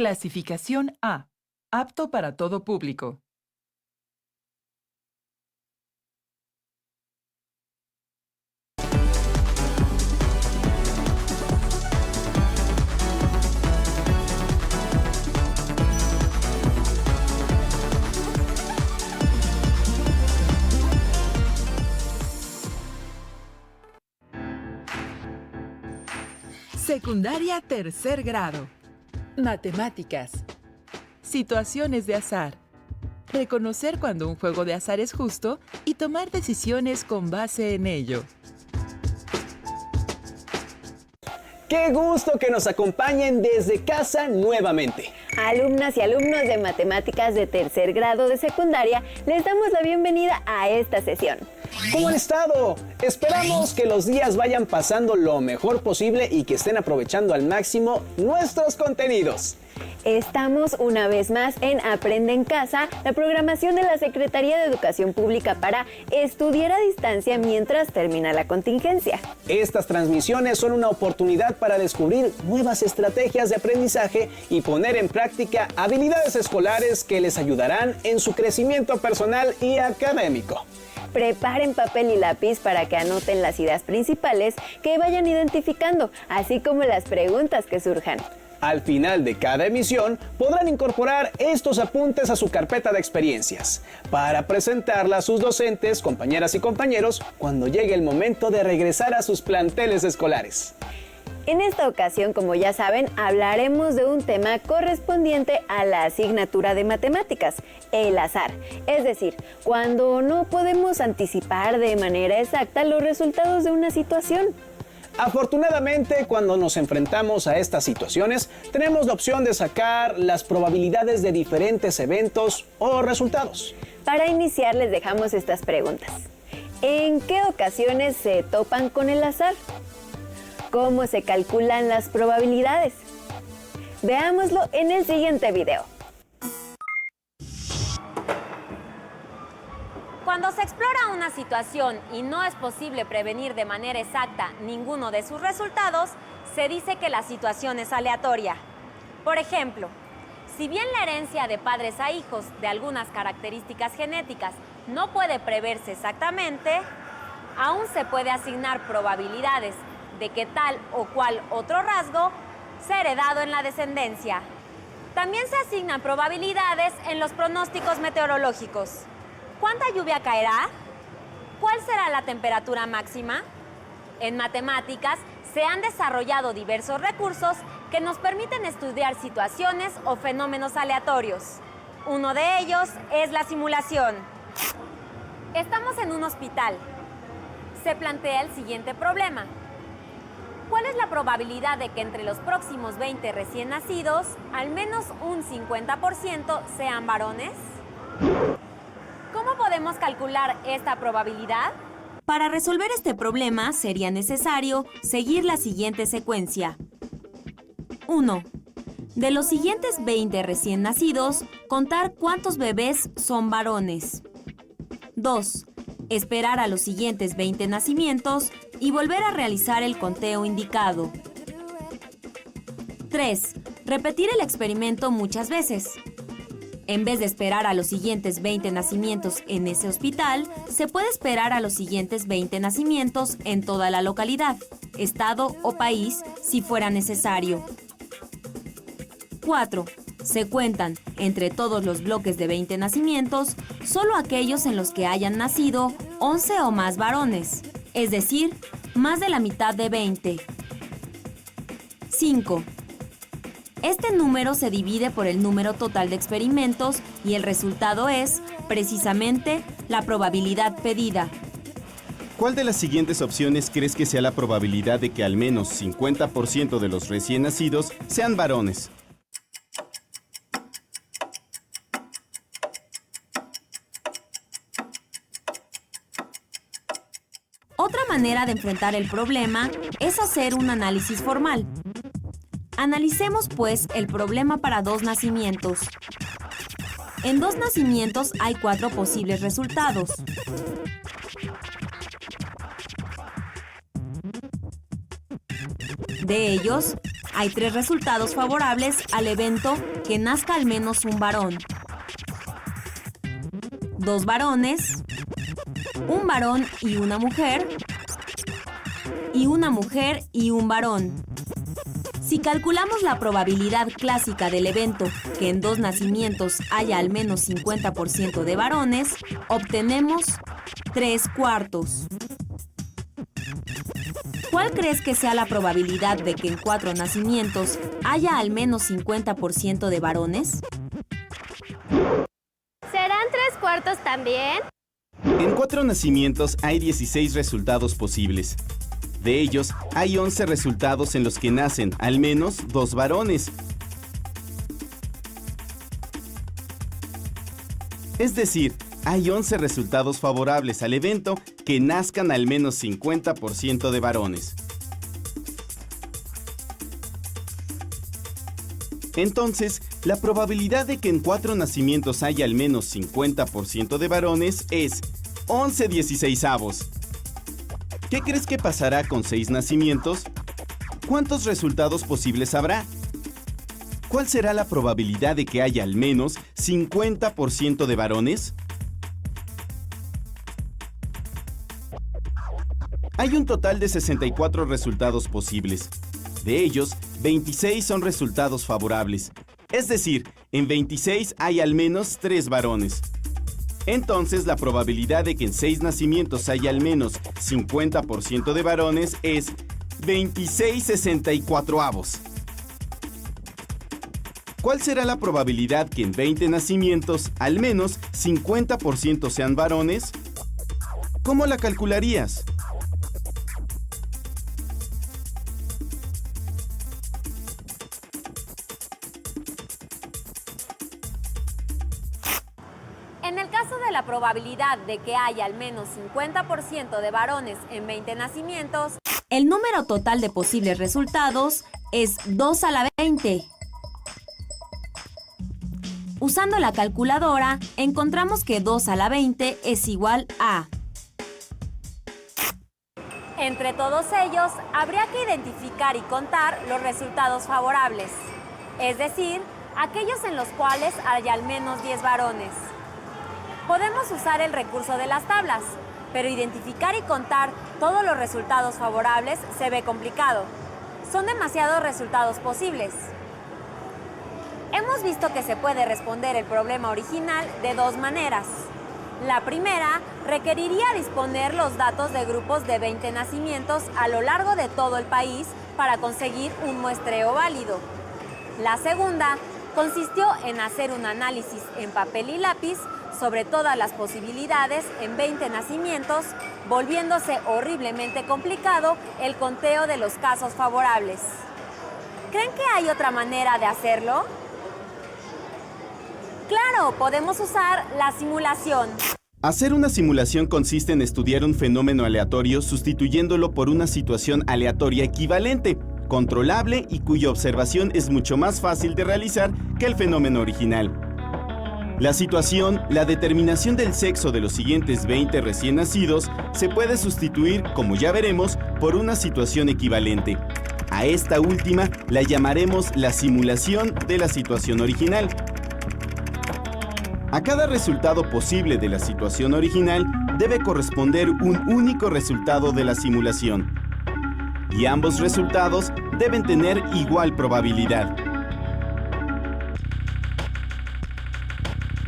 Clasificación A. Apto para todo público. Secundaria tercer grado. Matemáticas. Situaciones de azar. Reconocer cuando un juego de azar es justo y tomar decisiones con base en ello. ¡Qué gusto que nos acompañen desde casa nuevamente! Alumnas y alumnos de matemáticas de tercer grado de secundaria, les damos la bienvenida a esta sesión. ¿Cómo han estado? Esperamos que los días vayan pasando lo mejor posible y que estén aprovechando al máximo nuestros contenidos. Estamos una vez más en Aprende en Casa, la programación de la Secretaría de Educación Pública para estudiar a distancia mientras termina la contingencia. Estas transmisiones son una oportunidad para descubrir nuevas estrategias de aprendizaje y poner en práctica habilidades escolares que les ayudarán en su crecimiento personal y académico. Preparen papel y lápiz para que anoten las ideas principales que vayan identificando, así como las preguntas que surjan. Al final de cada emisión podrán incorporar estos apuntes a su carpeta de experiencias para presentarla a sus docentes, compañeras y compañeros cuando llegue el momento de regresar a sus planteles escolares. En esta ocasión, como ya saben, hablaremos de un tema correspondiente a la asignatura de matemáticas, el azar. Es decir, cuando no podemos anticipar de manera exacta los resultados de una situación. Afortunadamente, cuando nos enfrentamos a estas situaciones, tenemos la opción de sacar las probabilidades de diferentes eventos o resultados. Para iniciar, les dejamos estas preguntas. ¿En qué ocasiones se topan con el azar? ¿Cómo se calculan las probabilidades? Veámoslo en el siguiente video. Cuando se explora una situación y no es posible prevenir de manera exacta ninguno de sus resultados, se dice que la situación es aleatoria. Por ejemplo, si bien la herencia de padres a hijos de algunas características genéticas no puede preverse exactamente, aún se puede asignar probabilidades de que tal o cual otro rasgo sea heredado en la descendencia. También se asignan probabilidades en los pronósticos meteorológicos. ¿Cuánta lluvia caerá? ¿Cuál será la temperatura máxima? En matemáticas se han desarrollado diversos recursos que nos permiten estudiar situaciones o fenómenos aleatorios. Uno de ellos es la simulación. Estamos en un hospital. Se plantea el siguiente problema. ¿Cuál es la probabilidad de que entre los próximos 20 recién nacidos, al menos un 50% sean varones? ¿Cómo podemos calcular esta probabilidad? Para resolver este problema sería necesario seguir la siguiente secuencia. 1. De los siguientes 20 recién nacidos, contar cuántos bebés son varones. 2. Esperar a los siguientes 20 nacimientos y volver a realizar el conteo indicado. 3. Repetir el experimento muchas veces. En vez de esperar a los siguientes 20 nacimientos en ese hospital, se puede esperar a los siguientes 20 nacimientos en toda la localidad, estado o país, si fuera necesario. 4. Se cuentan, entre todos los bloques de 20 nacimientos, solo aquellos en los que hayan nacido 11 o más varones, es decir, más de la mitad de 20. 5. Este número se divide por el número total de experimentos y el resultado es, precisamente, la probabilidad pedida. ¿Cuál de las siguientes opciones crees que sea la probabilidad de que al menos 50% de los recién nacidos sean varones? Otra manera de enfrentar el problema es hacer un análisis formal. Analicemos, pues, el problema para 2 nacimientos. En 2 nacimientos hay 4 posibles resultados. De ellos, hay 3 resultados favorables al evento que nazca al menos un varón. 2 varones, un varón y una mujer, y una mujer y un varón. Si calculamos la probabilidad clásica del evento que en 2 nacimientos haya al menos 50% de varones, obtenemos 3/4. ¿Cuál crees que sea la probabilidad de que en 4 nacimientos haya al menos 50% de varones? ¿Serán 3/4 también? En 4 nacimientos hay 16 resultados posibles. De ellos, hay 11 resultados en los que nacen al menos 2 varones. Es decir, hay 11 resultados favorables al evento que nazcan al menos 50% de varones. Entonces, la probabilidad de que en 4 nacimientos haya al menos 50% de varones es 11/16. ¿Qué crees que pasará con 6 nacimientos? ¿Cuántos resultados posibles habrá? ¿Cuál será la probabilidad de que haya al menos 50% de varones? Hay un total de 64 resultados posibles. De ellos, 26 son resultados favorables. Es decir, en 26 hay al menos 3 varones. Entonces, la probabilidad de que en 6 nacimientos haya al menos 50% de varones es 26/64. ¿Cuál será la probabilidad que en 20 nacimientos al menos 50% sean varones? ¿Cómo la calcularías? En el caso de la probabilidad de que haya al menos 50% de varones en 20 nacimientos, el número total de posibles resultados es 2 a la 20. Usando la calculadora, encontramos que 2 a la 20 es igual a... Entre todos ellos, habría que identificar y contar los resultados favorables, es decir, aquellos en los cuales haya al menos 10 varones. Podemos usar el recurso de las tablas, pero identificar y contar todos los resultados favorables se ve complicado. Son demasiados resultados posibles. Hemos visto que se puede responder el problema original de 2 maneras. La primera requeriría disponer los datos de grupos de 20 nacimientos a lo largo de todo el país para conseguir un muestreo válido. La segunda consistió en hacer un análisis en papel y lápiz sobre todas las posibilidades en 20 nacimientos, volviéndose horriblemente complicado el conteo de los casos favorables. ¿Creen que hay otra manera de hacerlo? ¡Claro! Podemos usar la simulación. Hacer una simulación consiste en estudiar un fenómeno aleatorio sustituyéndolo por una situación aleatoria equivalente, controlable y cuya observación es mucho más fácil de realizar que el fenómeno original. La situación, la determinación del sexo de los siguientes 20 recién nacidos, se puede sustituir, como ya veremos, por una situación equivalente. A esta última la llamaremos la simulación de la situación original. A cada resultado posible de la situación original debe corresponder un único resultado de la simulación. Y ambos resultados deben tener igual probabilidad.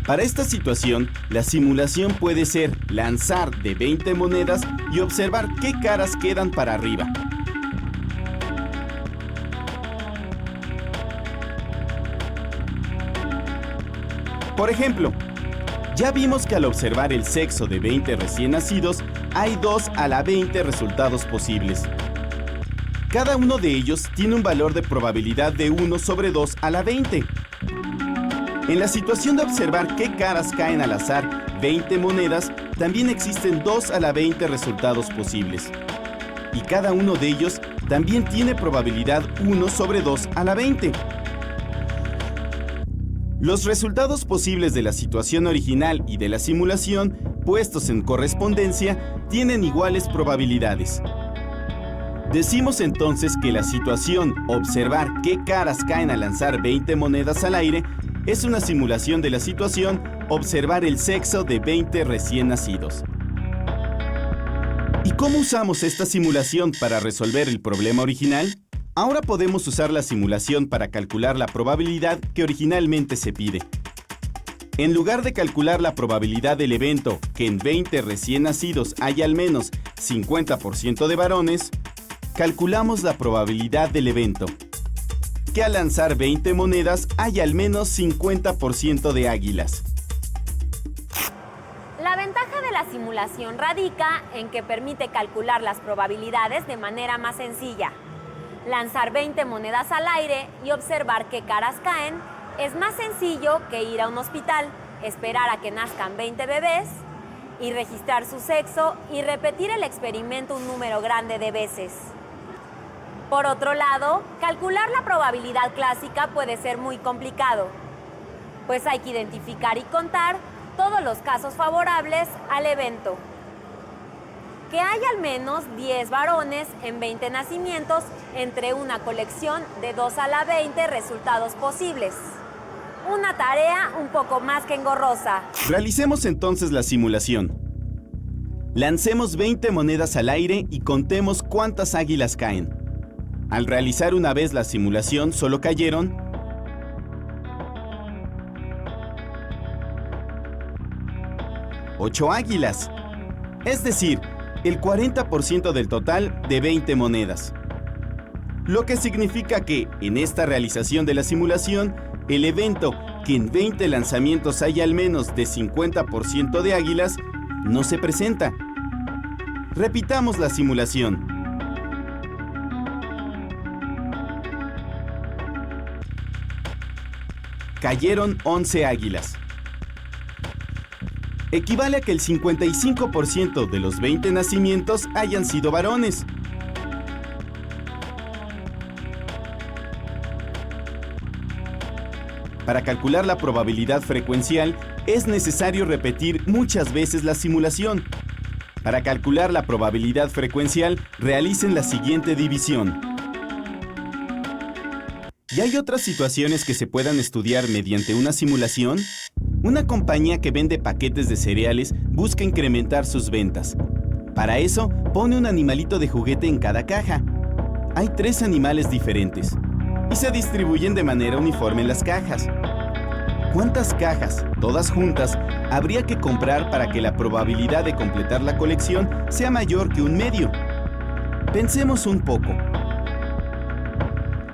Para esta situación, la simulación puede ser lanzar de 20 monedas y observar qué caras quedan para arriba. Por ejemplo, ya vimos que al observar el sexo de 20 recién nacidos, hay 2 a la 20 resultados posibles. Cada uno de ellos tiene un valor de probabilidad de 1 sobre 2 a la 20. En la situación de observar qué caras caen al azar 20 monedas, también existen 2 a la 20 resultados posibles. Y cada uno de ellos también tiene probabilidad 1 sobre 2 a la 20. Los resultados posibles de la situación original y de la simulación, puestos en correspondencia, tienen iguales probabilidades. Decimos entonces que la situación observar qué caras caen al lanzar 20 monedas al aire es una simulación de la situación observar el sexo de 20 recién nacidos. ¿Y cómo usamos esta simulación para resolver el problema original? Ahora podemos usar la simulación para calcular la probabilidad que originalmente se pide. En lugar de calcular la probabilidad del evento que en 20 recién nacidos hay al menos 50% de varones, calculamos la probabilidad del evento que al lanzar 20 monedas hay al menos 50% de águilas. La ventaja de la simulación radica en que permite calcular las probabilidades de manera más sencilla. Lanzar 20 monedas al aire y observar qué caras caen es más sencillo que ir a un hospital, esperar a que nazcan 20 bebés y registrar su sexo y repetir el experimento un número grande de veces. Por otro lado, calcular la probabilidad clásica puede ser muy complicado, pues hay que identificar y contar todos los casos favorables al evento. Que hay al menos 10 varones en 20 nacimientos entre una colección de 2 a la 20 resultados posibles. Una tarea un poco más que engorrosa. Realicemos entonces la simulación. Lancemos 20 monedas al aire y contemos cuántas águilas caen. Al realizar una vez la simulación, solo cayeron 8 águilas. Es decir, el 40% del total de 20 monedas. Lo que significa que, en esta realización de la simulación, el evento que en 20 lanzamientos hay al menos de 50% de águilas no se presenta. Repitamos la simulación. Cayeron 11 águilas. Equivale a que el 55% de los 20 nacimientos hayan sido varones. Para calcular la probabilidad frecuencial, es necesario repetir muchas veces la simulación. Para calcular la probabilidad frecuencial, realicen la siguiente división. ¿Y hay otras situaciones que se puedan estudiar mediante una simulación? Una compañía que vende paquetes de cereales busca incrementar sus ventas. Para eso, pone un animalito de juguete en cada caja. Hay 3 animales diferentes y se distribuyen de manera uniforme en las cajas. ¿Cuántas cajas, todas juntas, habría que comprar para que la probabilidad de completar la colección sea mayor que 1/2? Pensemos un poco.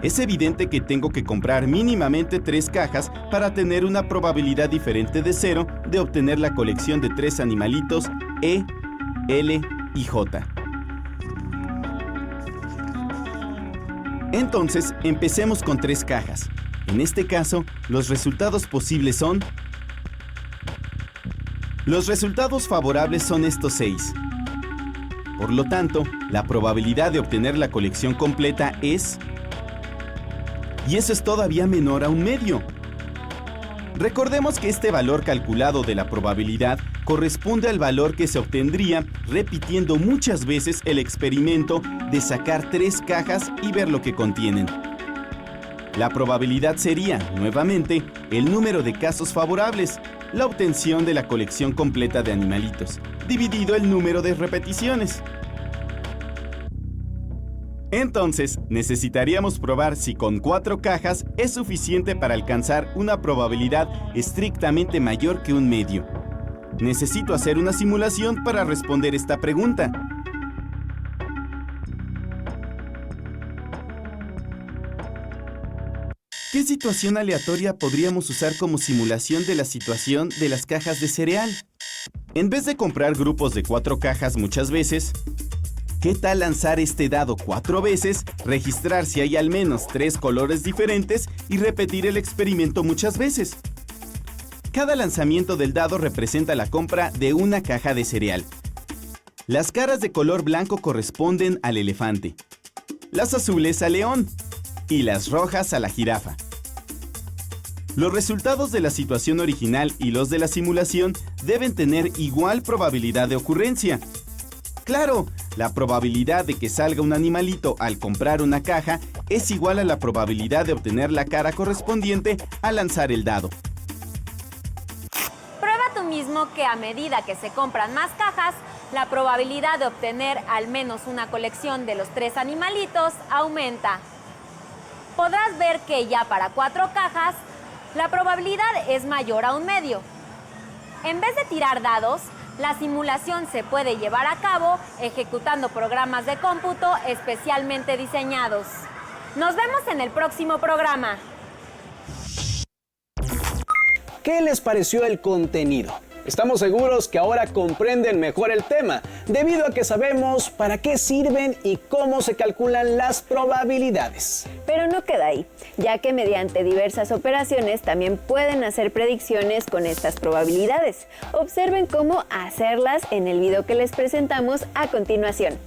Es evidente que tengo que comprar mínimamente 3 cajas para tener una probabilidad diferente de 0 de obtener la colección de 3 animalitos E, L y J. Entonces, empecemos con 3 cajas. En este caso, los resultados posibles son... Los resultados favorables son estos 6. Por lo tanto, la probabilidad de obtener la colección completa es... Y eso es todavía menor a 1/2. Recordemos que este valor calculado de la probabilidad corresponde al valor que se obtendría repitiendo muchas veces el experimento de sacar 3 cajas y ver lo que contienen. La probabilidad sería, nuevamente, el número de casos favorables, la obtención de la colección completa de animalitos, dividido el número de repeticiones. Entonces, necesitaríamos probar si con 4 cajas es suficiente para alcanzar una probabilidad estrictamente mayor que 1/2. Necesito hacer una simulación para responder esta pregunta. ¿Qué situación aleatoria podríamos usar como simulación de la situación de las cajas de cereal? En vez de comprar grupos de 4 cajas muchas veces, ¿qué tal lanzar este dado 4 veces, registrar si hay al menos 3 colores diferentes y repetir el experimento muchas veces? Cada lanzamiento del dado representa la compra de una caja de cereal. Las caras de color blanco corresponden al elefante, las azules al león y las rojas a la jirafa. Los resultados de la situación original y los de la simulación deben tener igual probabilidad de ocurrencia. ¡Claro! La probabilidad de que salga un animalito al comprar una caja es igual a la probabilidad de obtener la cara correspondiente al lanzar el dado. Prueba tú mismo que a medida que se compran más cajas, la probabilidad de obtener al menos una colección de los 3 animalitos aumenta. Podrás ver que ya para 4 cajas, la probabilidad es mayor a 1/2. En vez de tirar dados, la simulación se puede llevar a cabo ejecutando programas de cómputo especialmente diseñados. Nos vemos en el próximo programa. ¿Qué les pareció el contenido? Estamos seguros que ahora comprenden mejor el tema, debido a que sabemos para qué sirven y cómo se calculan las probabilidades. Pero no queda ahí, ya que mediante diversas operaciones también pueden hacer predicciones con estas probabilidades. Observen cómo hacerlas en el video que les presentamos a continuación.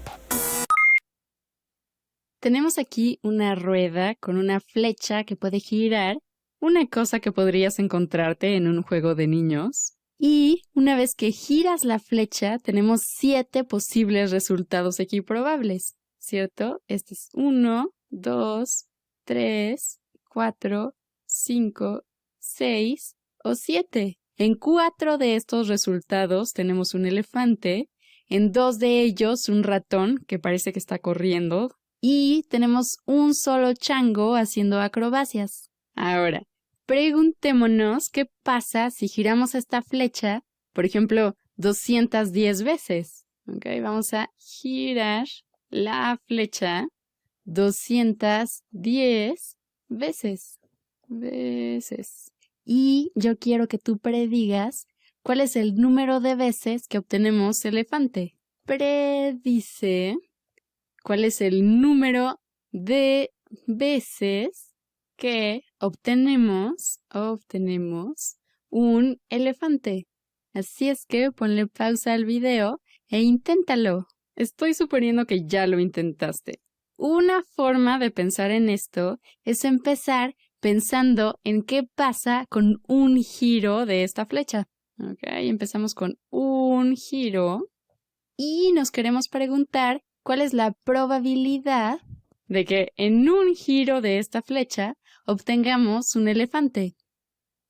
Tenemos aquí una rueda con una flecha que puede girar, una cosa que podrías encontrarte en un juego de niños. Y una vez que giras la flecha, tenemos 7 posibles resultados equiprobables, ¿cierto? Este es 1, 2, 3, 4, 5, 6 o 7. En 4 de estos resultados tenemos un elefante, en 2 de ellos un ratón que parece que está corriendo y tenemos un solo chango haciendo acrobacias. Ahora, preguntémonos qué pasa si giramos esta flecha, por ejemplo, 210 veces. ¿Ok? Vamos a girar la flecha 210 veces. Y yo quiero que tú predigas cuál es el número de veces que obtenemos elefante. Predice cuál es el número de veces que obtenemos un elefante. Así es que ponle pausa al video e inténtalo. Estoy suponiendo que ya lo intentaste. Una forma de pensar en esto es empezar pensando en qué pasa con un giro de esta flecha. Ok, empezamos con un giro y nos queremos preguntar cuál es la probabilidad de que en un giro de esta flecha obtengamos un elefante.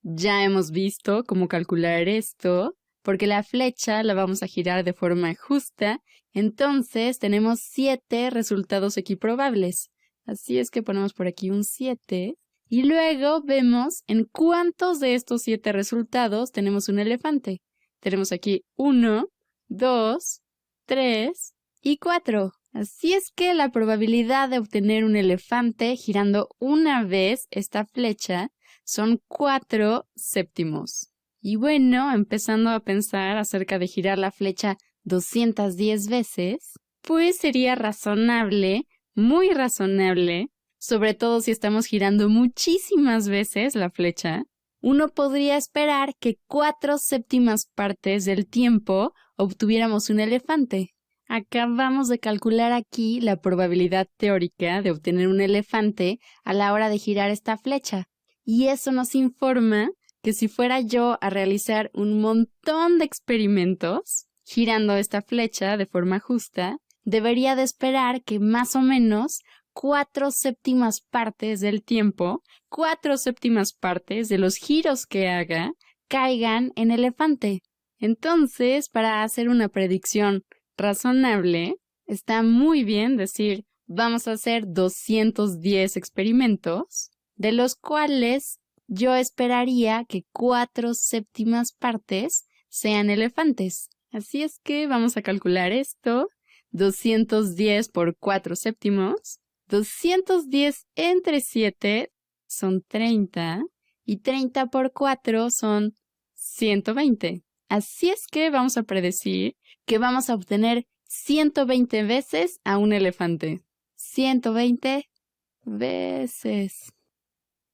Ya hemos visto cómo calcular esto, porque la flecha la vamos a girar de forma justa, entonces tenemos 7 resultados equiprobables. Así es que ponemos por aquí un 7, y luego vemos en cuántos de estos 7 resultados tenemos un elefante. Tenemos aquí 1, 2, 3 y 4. Así es que la probabilidad de obtener un elefante girando una vez esta flecha son 4 séptimos. Y bueno, empezando a pensar acerca de girar la flecha 210 veces, pues sería razonable, muy razonable, sobre todo si estamos girando muchísimas veces la flecha, uno podría esperar que 4 séptimas partes del tiempo obtuviéramos un elefante. Acabamos de calcular aquí la probabilidad teórica de obtener un elefante a la hora de girar esta flecha. Y eso nos informa que si fuera yo a realizar un montón de experimentos girando esta flecha de forma justa, debería de esperar que más o menos 4 séptimas partes del tiempo, 4 séptimas partes de los giros que haga, caigan en elefante. Entonces, para hacer una predicción razonable, está muy bien decir, vamos a hacer 210 experimentos, de los cuales yo esperaría que 4 séptimas partes sean elefantes. Así es que vamos a calcular esto, 210 por 4 séptimos, 210 entre 7 son 30, y 30 por 4 son 120. Así es que vamos a predecir que vamos a obtener 120 veces a un elefante. 120 veces.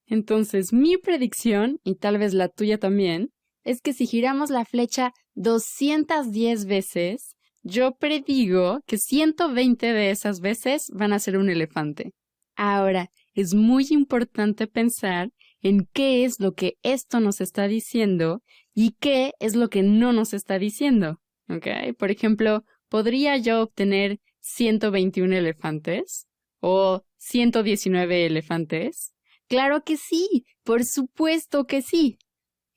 Entonces, mi predicción, y tal vez la tuya también, es que si giramos la flecha 210 veces, yo predigo que 120 de esas veces van a ser un elefante. Ahora, es muy importante pensar en qué es lo que esto nos está diciendo y qué es lo que no nos está diciendo. ¿Ok? Por ejemplo, podría yo obtener 121 elefantes? ¿O 119 elefantes? ¡Claro que sí! ¡Por supuesto que sí!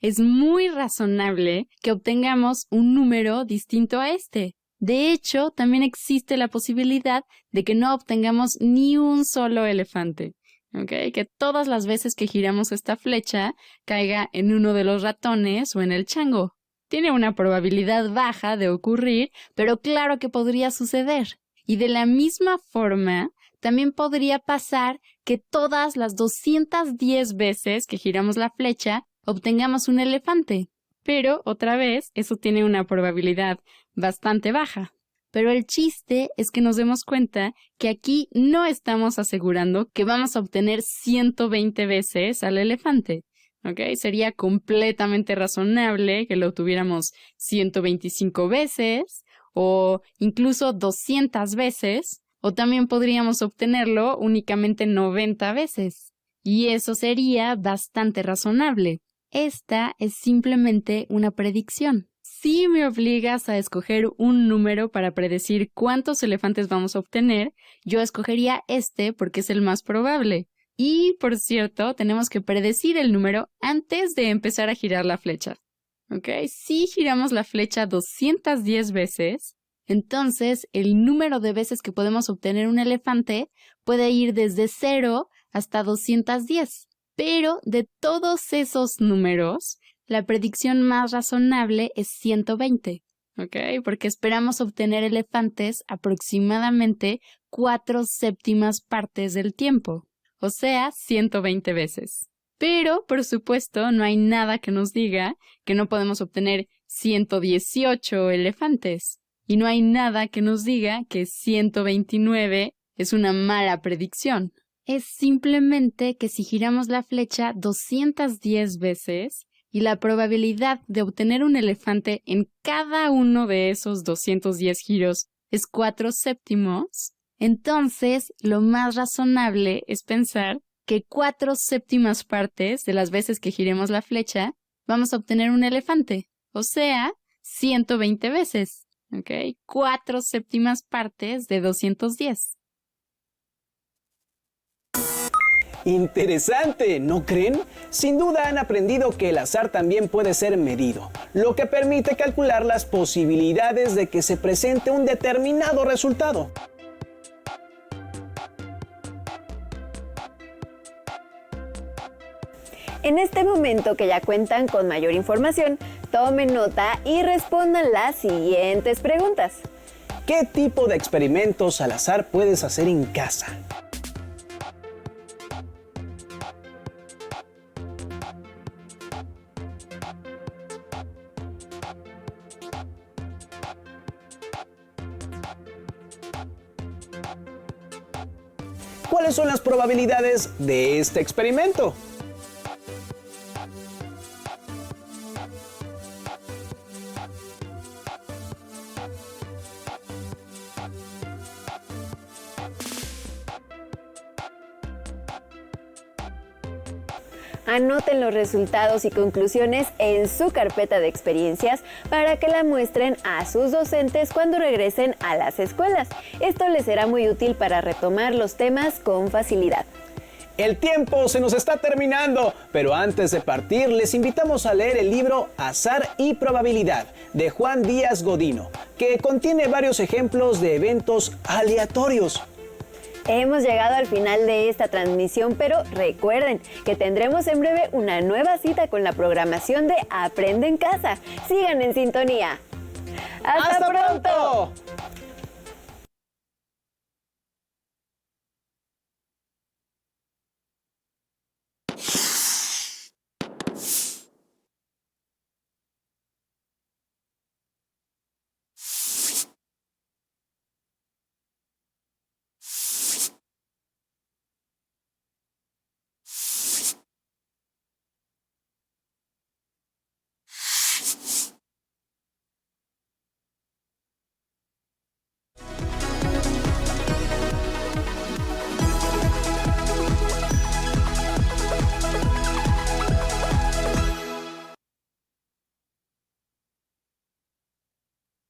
Es muy razonable que obtengamos un número distinto a este. De hecho, también existe la posibilidad de que no obtengamos ni un solo elefante. ¿Okay? Que todas las veces que giramos esta flecha caiga en uno de los ratones o en el chango. Tiene una probabilidad baja de ocurrir, pero claro que podría suceder. Y de la misma forma, también podría pasar que todas las 210 veces que giramos la flecha obtengamos un elefante. Pero, otra vez, eso tiene una probabilidad bastante baja. Pero el chiste es que nos demos cuenta que aquí no estamos asegurando que vamos a obtener 120 veces al elefante. ¿Ok? Sería completamente razonable que lo obtuviéramos 125 veces o incluso 200 veces, o también podríamos obtenerlo únicamente 90 veces. Y eso sería bastante razonable. Esta es simplemente una predicción. Si me obligas a escoger un número para predecir cuántos elefantes vamos a obtener, yo escogería este porque es el más probable. Y, por cierto, tenemos que predecir el número antes de empezar a girar la flecha. ¿Ok? Si giramos la flecha 210 veces, entonces el número de veces que podemos obtener un elefante puede ir desde 0 hasta 210. Pero de todos esos números, la predicción más razonable es 120, ¿ok? Porque esperamos obtener elefantes aproximadamente 4/7 partes del tiempo, o sea, 120 veces. Pero, por supuesto, no hay nada que nos diga que no podemos obtener 118 elefantes. Y no hay nada que nos diga que 129 es una mala predicción. Es simplemente que si giramos la flecha 210 veces y la probabilidad de obtener un elefante en cada uno de esos 210 giros es 4/7, entonces lo más razonable es pensar que 4/7 partes de las veces que giremos la flecha vamos a obtener un elefante, o sea, 120 veces, ¿ok? 4/7 partes de 210. Interesante, ¿no creen? Sin duda han aprendido que el azar también puede ser medido, lo que permite calcular las posibilidades de que se presente un determinado resultado. En este momento que ya cuentan con mayor información, tomen nota y respondan las siguientes preguntas. ¿Qué tipo de experimentos al azar puedes hacer en casa? ¿Cuáles son las probabilidades de este experimento? Anoten los resultados y conclusiones en su carpeta de experiencias para que la muestren a sus docentes cuando regresen a las escuelas. Esto les será muy útil para retomar los temas con facilidad. El tiempo se nos está terminando, pero antes de partir les invitamos a leer el libro Azar y Probabilidad de Juan Díaz Godino, que contiene varios ejemplos de eventos aleatorios. Hemos llegado al final de esta transmisión, pero recuerden que tendremos en breve una nueva cita con la programación de Aprende en Casa. Sigan en sintonía. ¡Hasta pronto!